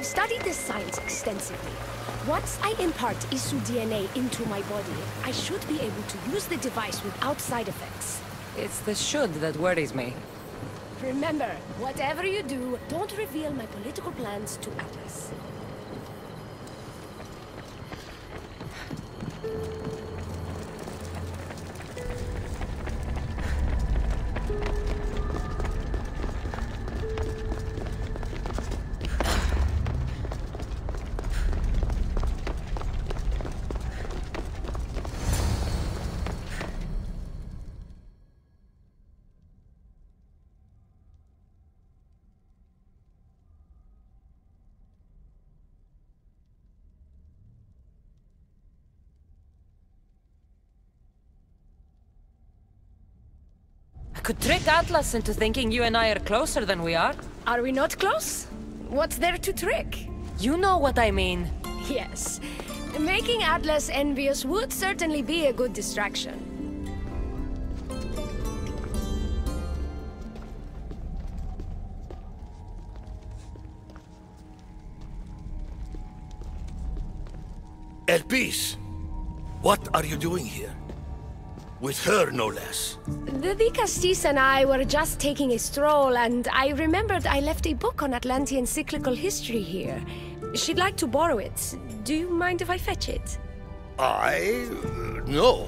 I've studied this science extensively. Once I impart Isu DNA into my body, I should be able to use the device without side effects. It's the should that worries me. Remember, whatever you do, don't reveal my political plans to Atlas. I could trick Atlas into thinking you and I are closer than we are. Are we not close? What's there to trick? You know what I mean. Yes. Making Atlas envious would certainly be a good distraction. Elpis, what are you doing here? With her, no less. The Castis and I were just taking a stroll, and I remembered I left a book on Atlantean cyclical history here. She'd like to borrow it. Do you mind if I fetch it? No.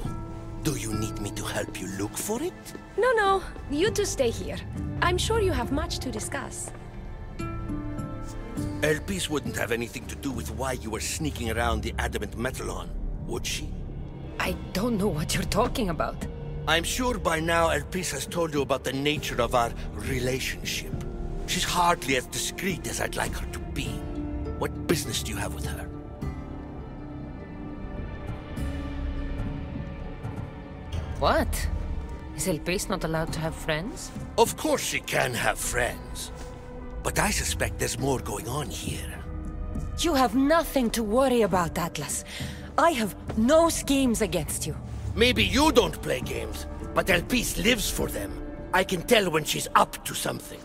Do you need me to help you look for it? No. You two stay here. I'm sure you have much to discuss. Elpis wouldn't have anything to do with why you were sneaking around the adamant Metallon, would she? I don't know what you're talking about. I'm sure by now Elpis has told you about the nature of our relationship. She's hardly as discreet as I'd like her to be. What business do you have with her? What? Is Elpis not allowed to have friends? Of course she can have friends. But I suspect there's more going on here. You have nothing to worry about, Atlas. I have no schemes against you. Maybe you don't play games, but Elpis lives for them. I can tell when she's up to something.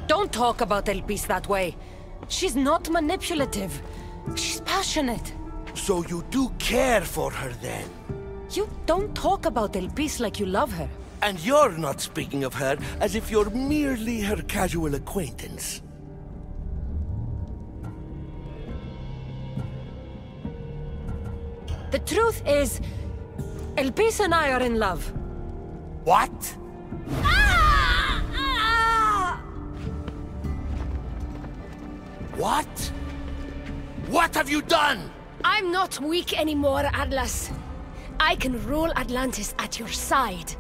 Don't talk about Elpis that way. She's not manipulative. She's passionate. So you do care for her then? You don't talk about Elpis like you love her. And you're not speaking of her as if you're merely her casual acquaintance. The truth is, Elpis and I are in love. What? What? What have you done? I'm not weak anymore, Atlas. I can rule Atlantis at your side.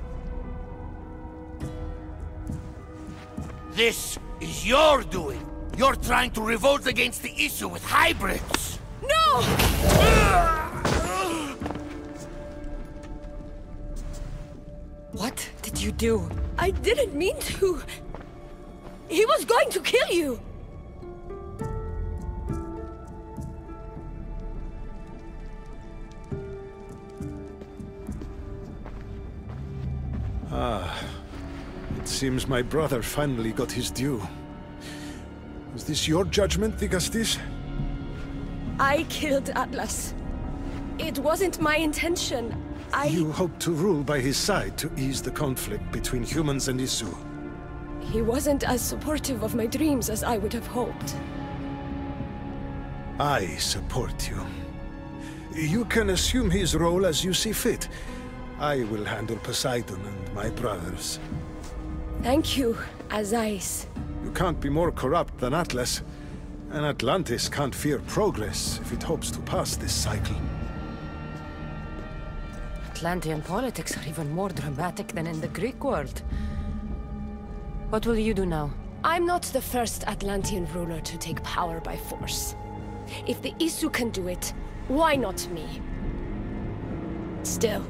This is your doing. You're trying to revolt against the Isu with hybrids. No! What did you do? I didn't mean to. He was going to kill you. It seems my brother finally got his due. Is this your judgment, Castis? I killed Atlas. It wasn't my intention. You hope to rule by his side to ease the conflict between humans and Isu. He wasn't as supportive of my dreams as I would have hoped. I support you. You can assume his role as you see fit. I will handle Poseidon and my brothers. Thank you, Azais. You can't be more corrupt than Atlas. And Atlantis can't fear progress if it hopes to pass this cycle. Atlantean politics are even more dramatic than in the Greek world. What will you do now? I'm not the first Atlantean ruler to take power by force. If the Isu can do it, why not me? Still,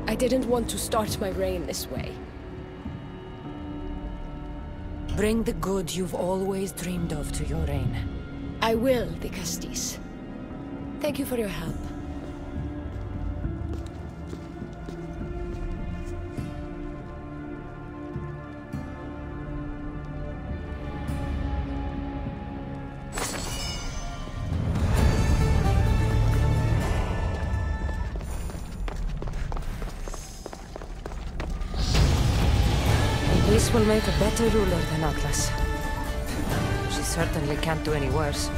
I didn't want to start my reign this way. Bring the good you've always dreamed of to your reign. I will, Castis. Thank you for your help. This will make a better ruler than Atlas. She certainly can't do any worse.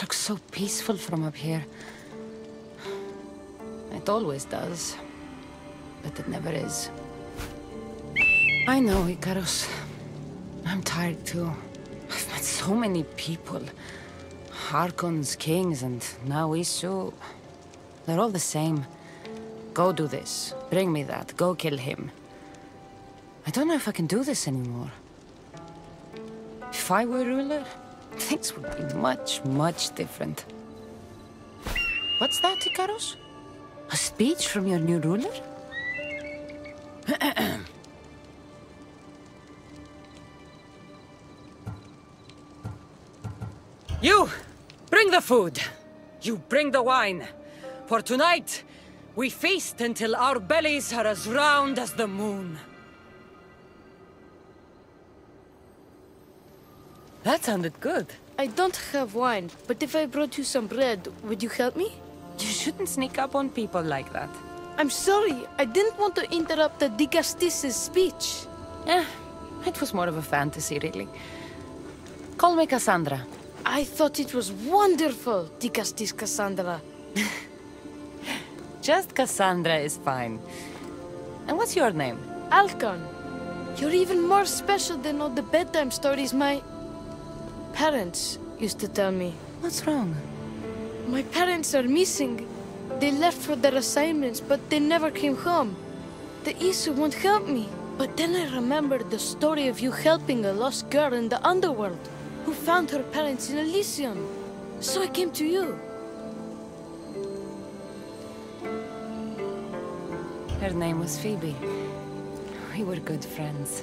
Looks so peaceful from up here. It always does, but it never is. I know, Icarus. I'm tired too. I've met so many people. Archons, kings, and now Isu. They're all the same. Go do this. Bring me that. Go kill him. I don't know if I can do this anymore. If I were ruler, things would be much, much different. What's that, Icarus? A speech from your new ruler? You! Bring the food! You bring the wine! For tonight, we feast until our bellies are as round as the moon. That sounded good. I don't have wine, but if I brought you some bread, would you help me? You shouldn't sneak up on people like that. I'm sorry, I didn't want to interrupt the Digastis' speech. It was more of a fantasy, really. Call me Cassandra. I thought it was wonderful, Digastis Cassandra. Just Cassandra is fine. And what's your name? Alcon. You're even more special than all the bedtime stories my parents used to tell me. What's wrong? My parents are missing. They left for their assignments, but they never came home. The Isu won't help me. But then I remembered the story of you helping a lost girl in the underworld, who found her parents in Elysium. So I came to you. Her name was Phoebe. We were good friends.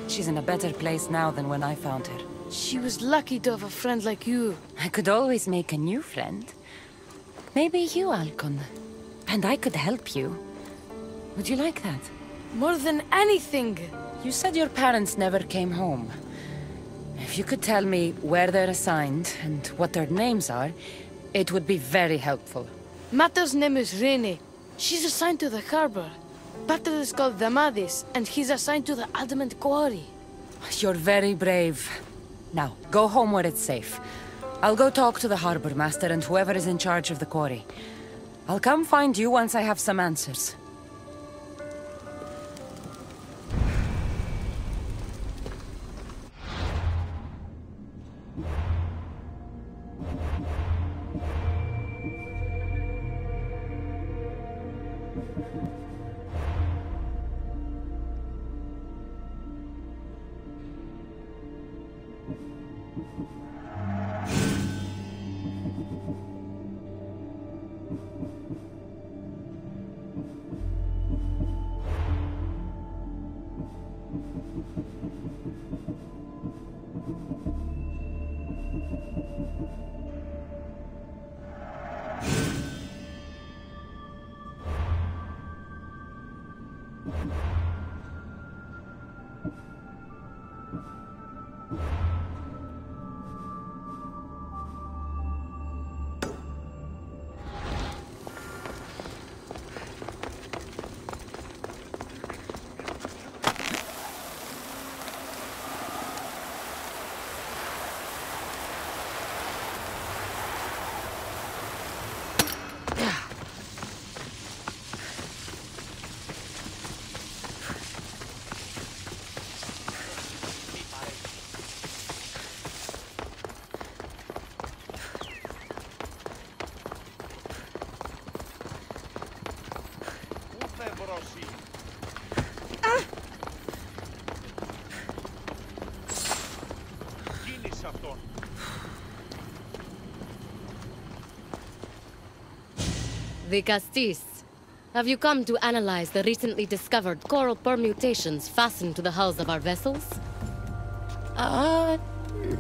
She's in a better place now than when I found her. She was lucky to have a friend like you. I could always make a new friend. Maybe you, Alcon. And I could help you. Would you like that? More than anything. You said your parents never came home. If you could tell me where they're assigned and what their names are, it would be very helpful. Mata's name is Rene. She's assigned to the harbor. Pater is called Damadis, and he's assigned to the Adamant Quarry. You're very brave. Now, go home where it's safe. I'll go talk to the harbor master and whoever is in charge of the quarry. I'll come find you once I have some answers. The Castis. Have you come to analyze the recently discovered coral permutations fastened to the hulls of our vessels?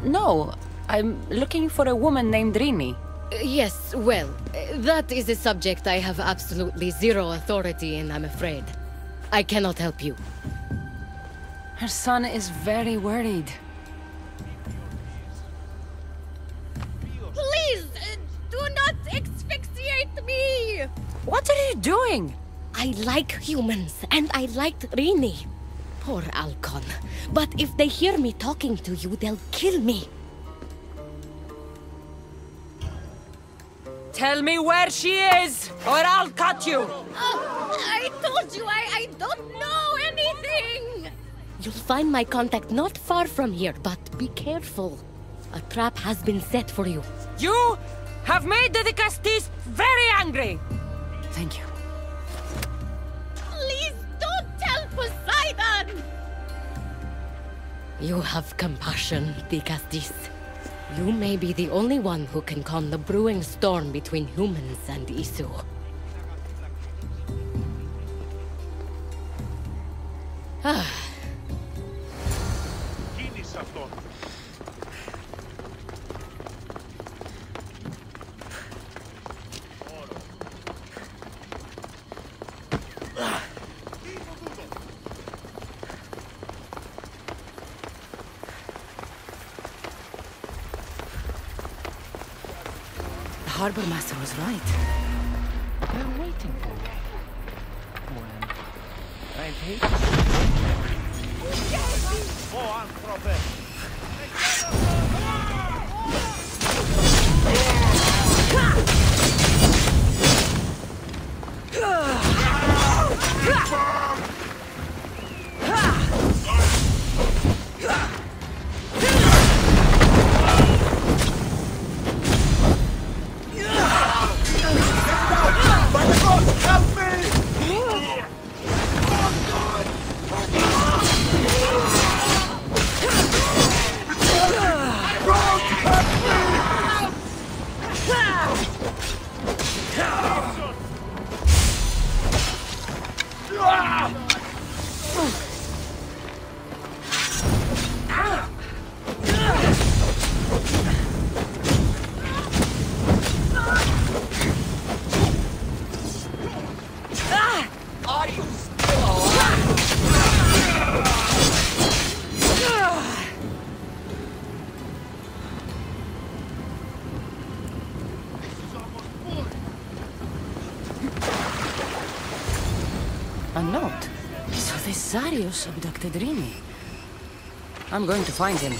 No. I'm looking for a woman named Rini. Yes, well, that is a subject I have absolutely zero authority in, I'm afraid. I cannot help you. Her son is very worried. Please, do not asphyxiate me! What are you doing? I like humans, and I liked Rini. Poor Alcon. But if they hear me talking to you, they'll kill me. Tell me where she is, or I'll cut you! I told you I don't know anything! You'll find my contact not far from here, but be careful. A trap has been set for you. You have made the Castis very angry! Thank you. Please don't tell Poseidon! You have compassion, the Castis. You may be the only one who can calm the brewing storm between humans and Isu. The harbor master was right. They're waiting for me. Well, I'd hate A note? So this Zarius abducted Rini. I'm going to find him.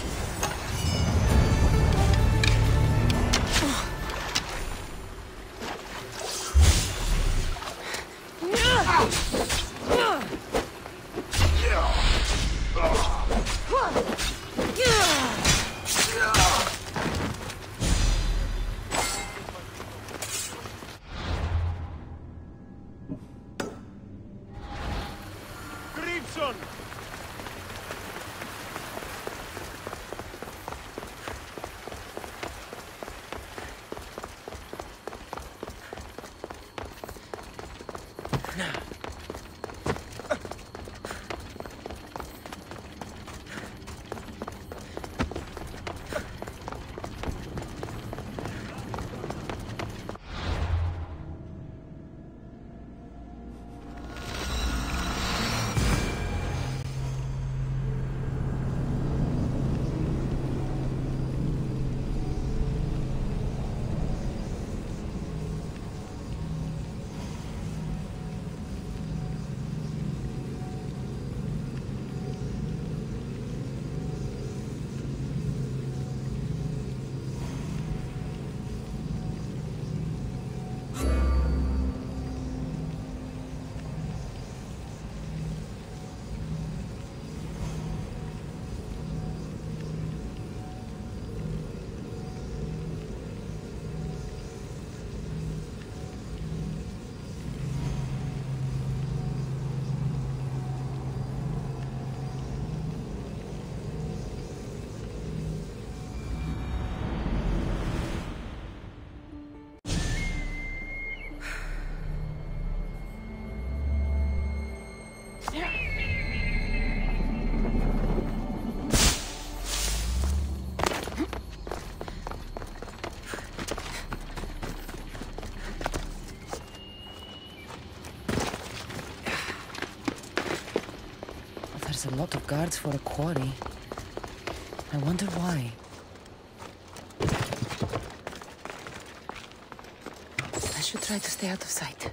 There's a lot of guards for a quarry. I wonder why. I should try to stay out of sight.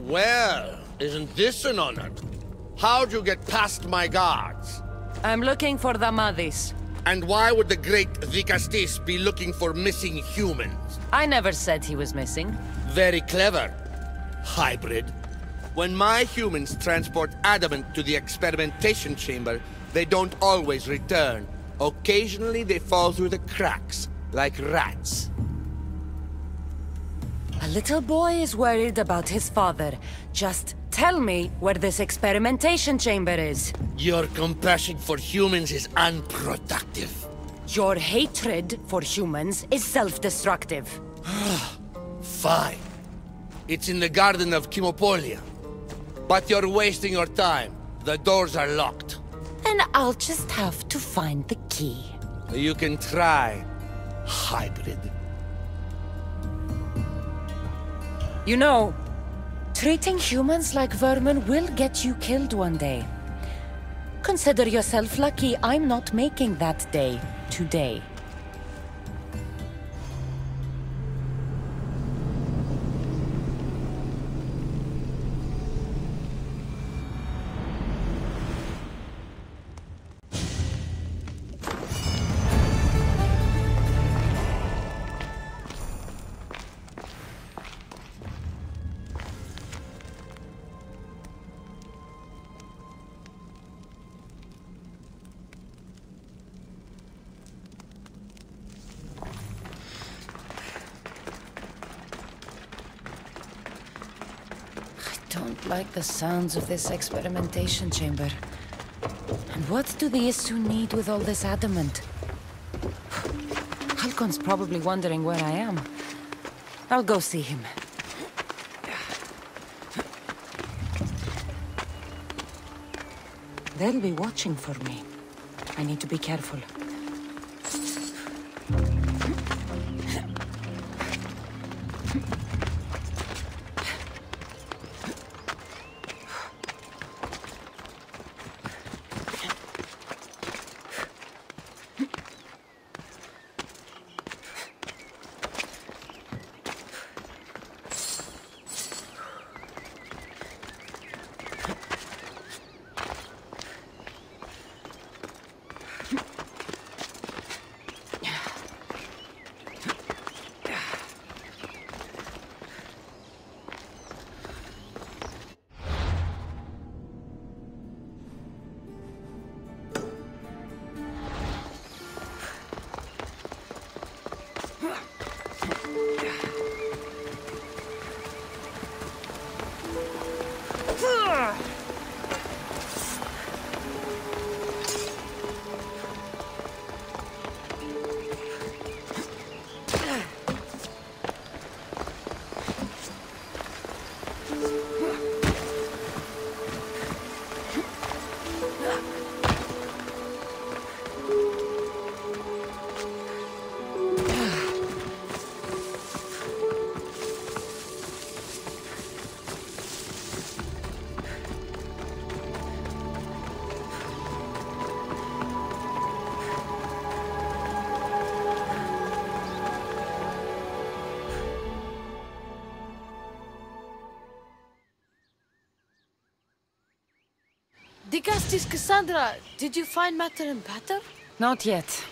Well, isn't this an honor? How'd you get past my guards? I'm looking for the Madis. And why would the great Vicastis be looking for missing humans? I never said he was missing. Very clever. Hybrid. When my humans transport adamant to the experimentation chamber, they don't always return. Occasionally they fall through the cracks, like rats. A little boy is worried about his father. Just tell me where this experimentation chamber is. Your compassion for humans is unproductive. Your hatred for humans is self-destructive. Fine. It's in the garden of Chemopolia. But you're wasting your time. The doors are locked. Then I'll just have to find the key. You can try, hybrid. You know, treating humans like vermin will get you killed one day. Consider yourself lucky I'm not making that day today. I don't like the sounds of this experimentation chamber. And what do the Isu need with all this adamant? Halcon's probably wondering where I am. I'll go see him. They'll be watching for me. I need to be careful. Priestess Cassandra, did you find Matter and Pater? Not yet.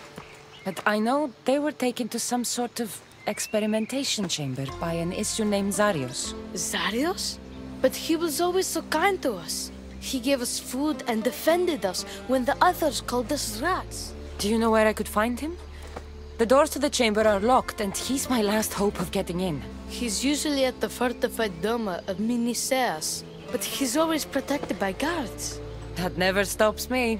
But I know they were taken to some sort of experimentation chamber by an issue named Zarios. Zarios? But he was always so kind to us. He gave us food and defended us when the others called us rats. Do you know where I could find him? The doors to the chamber are locked, and he's my last hope of getting in. He's usually at the fortified Doma of Miniseas, but he's always protected by guards. That never stops me.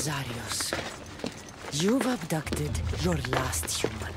Zarios, you've abducted your last human.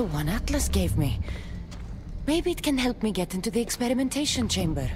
the one Atlas gave me. Maybe it can help me get into the experimentation chamber.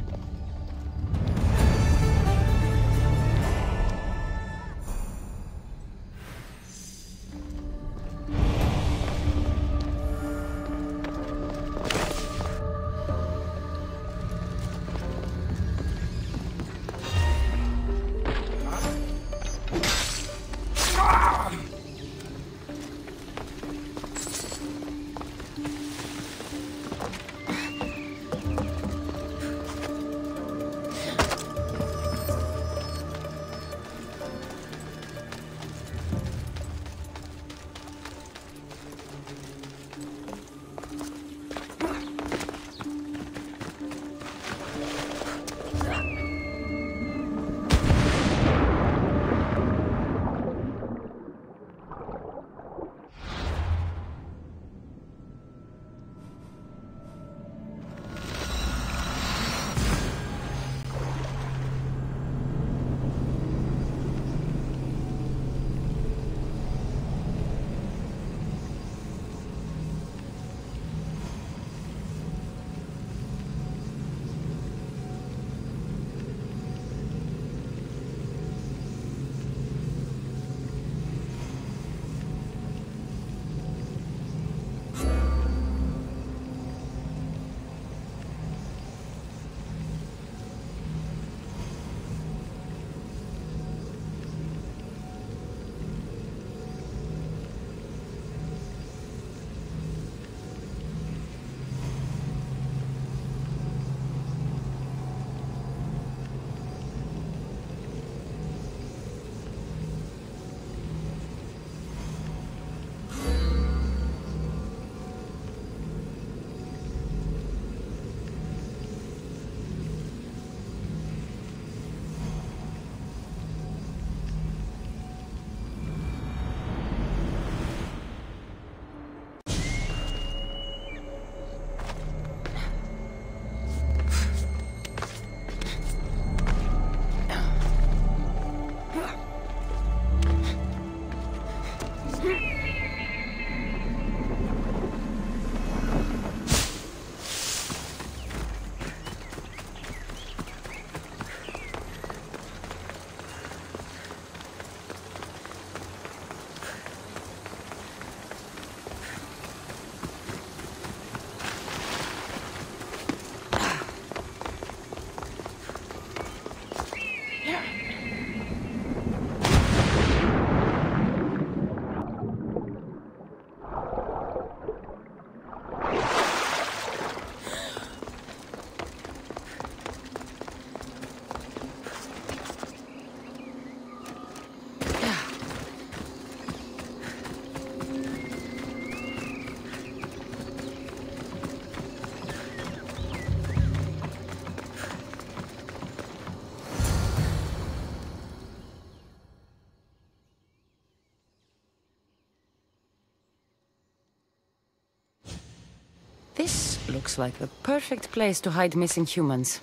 This looks like the perfect place to hide missing humans.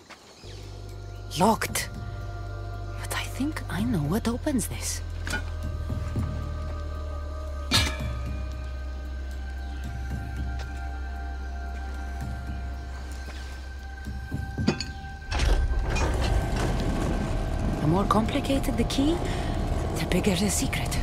Locked. But I think I know what opens this. The more complicated the key, the bigger the secret.